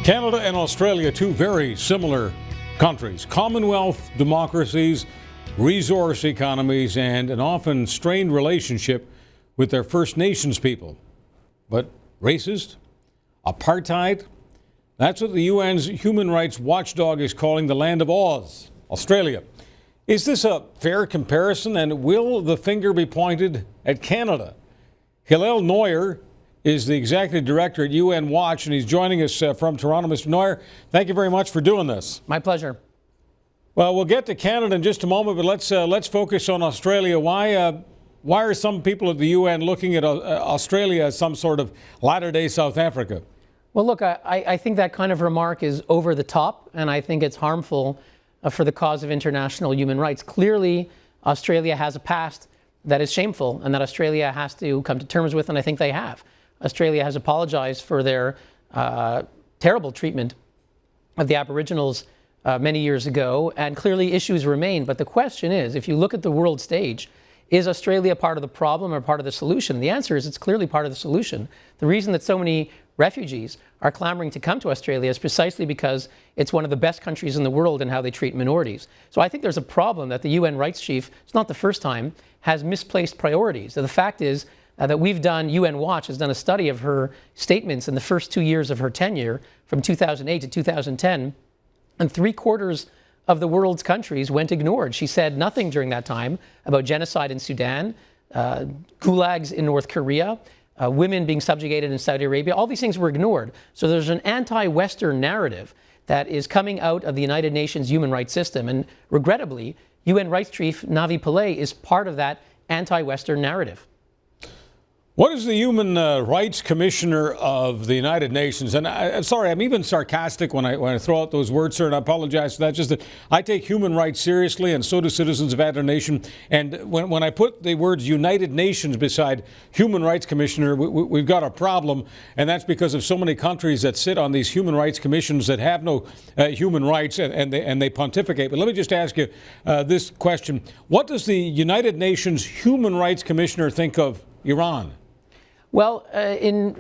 Canada and Australia, two very similar countries, Commonwealth democracies, resource economies, and an often strained relationship with their First Nations people. But racist? Apartheid? That's what the UN's human rights watchdog is calling the land of Oz, Australia. Is this a fair comparison, and will the finger be pointed at Canada? Hillel Neuer is the executive director at UN Watch, and he's joining us from Toronto. Mr. Neuer, thank you very much for doing this. My pleasure. Well, we'll get to Canada in just a moment, but let's focus on Australia. Why are some people at the UN looking at Australia as some sort of latter-day South Africa? Well, look, I think that kind of remark is over the top, and I think it's harmful for the cause of international human rights. Clearly, Australia has a past that is shameful and that Australia has to come to terms with, and I think they have. Australia has apologized for their terrible treatment of the Aboriginals many years ago, and clearly issues remain. But the question is, if you look at the world stage, is Australia part of the problem or part of the solution? The answer is it's clearly part of the solution. The reason that so many refugees are clamoring to come to Australia is precisely because it's one of the best countries in the world in how they treat minorities. So I think there's a problem that the UN rights chief, it's not the first time, has misplaced priorities. So the fact is that UN Watch has done a study of her statements in the first 2 years of her tenure, from 2008 to 2010, and 3/4 of the world's countries went ignored. She said nothing during that time about genocide in Sudan, gulags in North Korea, women being subjugated in Saudi Arabia. All these things were ignored. So there's an anti-Western narrative that is coming out of the United Nations human rights system. And regrettably, UN rights chief Navi Pillay is part of that anti-Western narrative. What is the Human Rights Commissioner of the United Nations? And I'm sorry, I'm even sarcastic when I throw out those words, sir, and I apologize for that. Just that I take human rights seriously, and so do citizens of our nation. And when I put the words United Nations beside Human Rights Commissioner, we've got a problem, and that's because of so many countries that sit on these human rights commissions that have no human rights, and they pontificate. But let me just ask you this question. What does the United Nations Human Rights Commissioner think of Iran? Well, in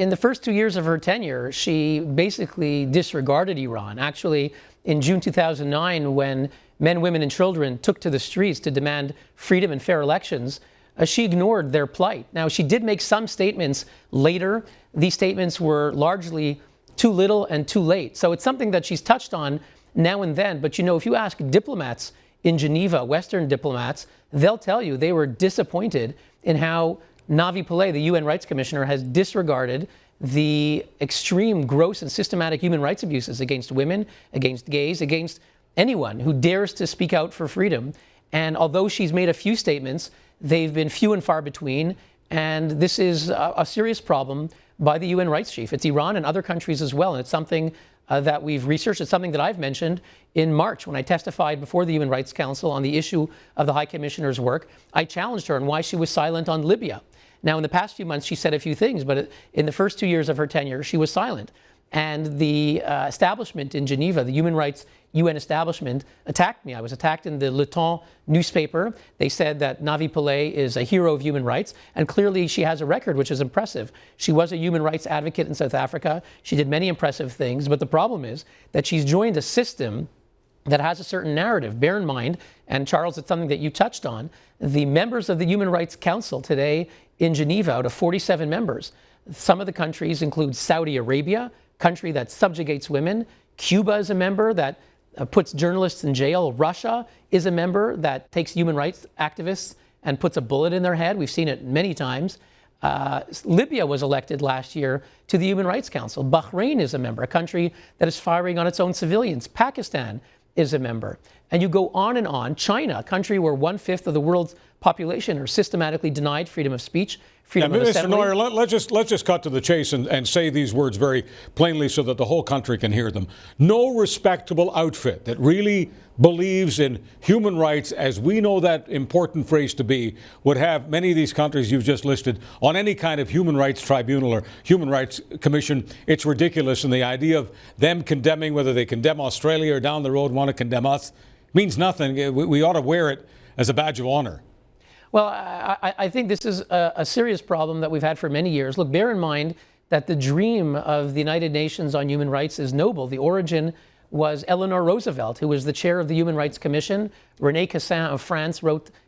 the first 2 years of her tenure, she basically disregarded Iran. Actually, in June 2009, when men, women, and children took to the streets to demand freedom and fair elections, she ignored their plight. Now, she did make some statements later. These statements were largely too little and too late. So it's something that she's touched on now and then. But, you know, if you ask diplomats in Geneva, Western diplomats, they'll tell you they were disappointed in how Navi Pillay, the UN Rights Commissioner, has disregarded the extreme, gross, and systematic human rights abuses against women, against gays, against anyone who dares to speak out for freedom. And although she's made a few statements, they've been few and far between. And this is a serious problem by the UN rights chief. It's Iran and other countries as well. And it's something that we've researched. It's something that I've mentioned in March when I testified before the Human Rights Council on the issue of the High Commissioner's work. I challenged her on why she was silent on Libya. Now, in the past few months, she said a few things, but in the first 2 years of her tenure, she was silent. And the establishment in Geneva, the human rights UN establishment, attacked me. I was attacked in the Le Temps newspaper. They said that Navi Pillay is a hero of human rights, and clearly she has a record which is impressive. She was a human rights advocate in South Africa. She did many impressive things, but the problem is that she's joined a system that has a certain narrative. Bear in mind, and Charles, it's something that you touched on, the members of the Human Rights Council today in Geneva, out of 47 members, some of the countries include Saudi Arabia, country that subjugates women. Cuba is a member that puts journalists in jail. Russia is a member that takes human rights activists and puts a bullet in their head. We've seen it many times. Libya was elected last year to the Human Rights Council. Bahrain is a member, a country that is firing on its own civilians. Pakistan is a member. And you go on and on. China, a country where 1/5 of the world's population are systematically denied freedom of speech, freedom of assembly. Mr. Neuer, let's just cut to the chase and say these words very plainly so that the whole country can hear them. No respectable outfit that really believes in human rights, as we know that important phrase to be, would have many of these countries you've just listed on any kind of human rights tribunal or human rights commission. It's ridiculous. And the idea of them condemning, whether they condemn Australia or down the road want to condemn us, means nothing. We ought to wear it as a badge of honor. Well, I think this is a serious problem that we've had for many years. Look, bear in mind, that the dream of the United Nations on human rights is noble. The origin was Eleanor Roosevelt, who was the chair of the Human Rights Commission. René Cassin of France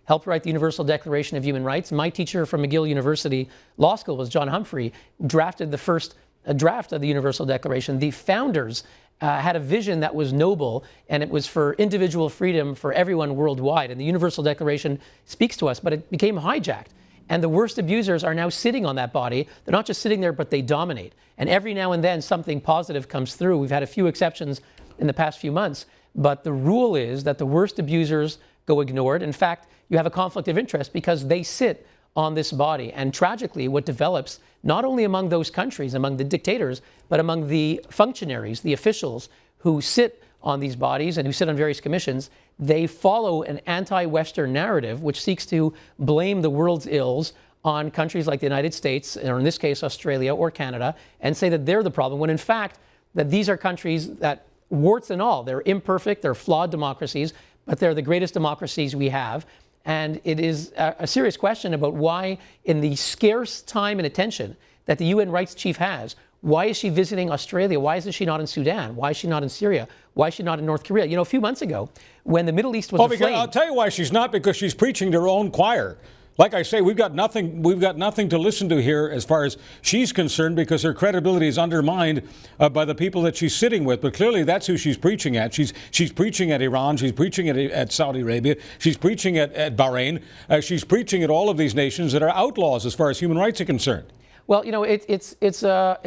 helped write the Universal Declaration of Human Rights. My teacher from McGill University Law School was John Humphrey, drafted the first draft of the Universal Declaration. The founders had a vision that was noble, and it was for individual freedom for everyone worldwide. And the Universal Declaration speaks to us, but it became hijacked. And the worst abusers are now sitting on that body. They're not just sitting there, but they dominate. And every now and then something positive comes through. We've had a few exceptions in the past few months, but the rule is that the worst abusers go ignored. In fact, you have a conflict of interest because they sit on this body. And tragically, what develops, not only among those countries, among the dictators, but among the functionaries, the officials who sit on these bodies and who sit on various commissions, they follow an anti-Western narrative which seeks to blame the world's ills on countries like the United States, or in this case, Australia or Canada, and say that they're the problem, when in fact, that these are countries that, warts and all, they're imperfect, they're flawed democracies, but they're the greatest democracies we have. And it is a serious question about why, in the scarce time and attention that the UN rights chief has, why is she visiting Australia? Why is she not in Sudan? Why is she not in Syria? Why is she not in North Korea? You know, a few months ago, when the Middle East was aflame... I'll tell you why she's not, because she's preaching to her own choir. Like I say, we've got nothing to listen to here as far as she's concerned, because her credibility is undermined by the people that she's sitting with. But clearly that's who she's preaching at. She's preaching at Iran. She's preaching at Saudi Arabia. She's preaching at Bahrain. She's preaching at all of these nations that are outlaws as far as human rights are concerned. Well, you know, it's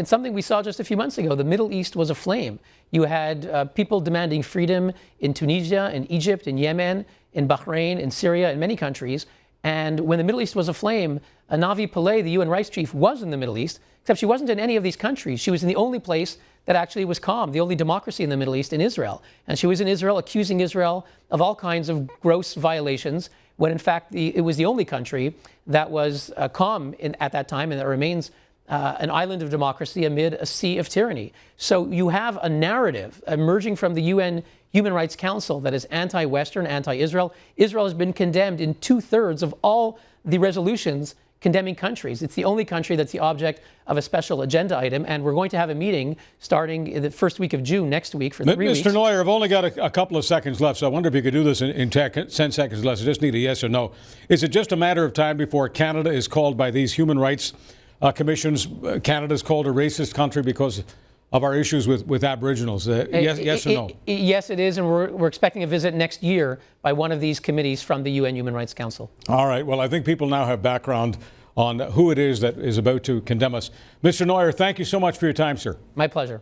something we saw just a few months ago. The Middle East was aflame. You had people demanding freedom in Tunisia, in Egypt, in Yemen, in Bahrain, in Syria, in many countries. And when the Middle East was aflame, Navi Pillay, the UN rights chief, was in the Middle East, except she wasn't in any of these countries. She was in the only place that actually was calm, the only democracy in the Middle East, in Israel. And she was in Israel accusing Israel of all kinds of gross violations, when in fact it was the only country that was calm at that time, and that remains an island of democracy amid a sea of tyranny. So you have a narrative emerging from the UN Human Rights Council that is anti-Western, anti-Israel. Israel has been condemned in 2/3 of all the resolutions condemning countries. It's the only country that's the object of a special agenda item, and we're going to have a meeting starting in the first week of June, next week, for 3 weeks. Mr. Neuer, I've only got a couple of seconds left, so I wonder if you could do this in 10 seconds less. I just need a yes or no. Is it just a matter of time before Canada is called by these human rights commissions? Canada's called a racist country because of our issues with Aboriginals? Yes or no? Yes, it is, and we're expecting a visit next year by one of these committees from the UN Human Rights Council. All right. Well, I think people now have background on who it is that is about to condemn us. Mr. Neuer, thank you so much for your time, sir. My pleasure.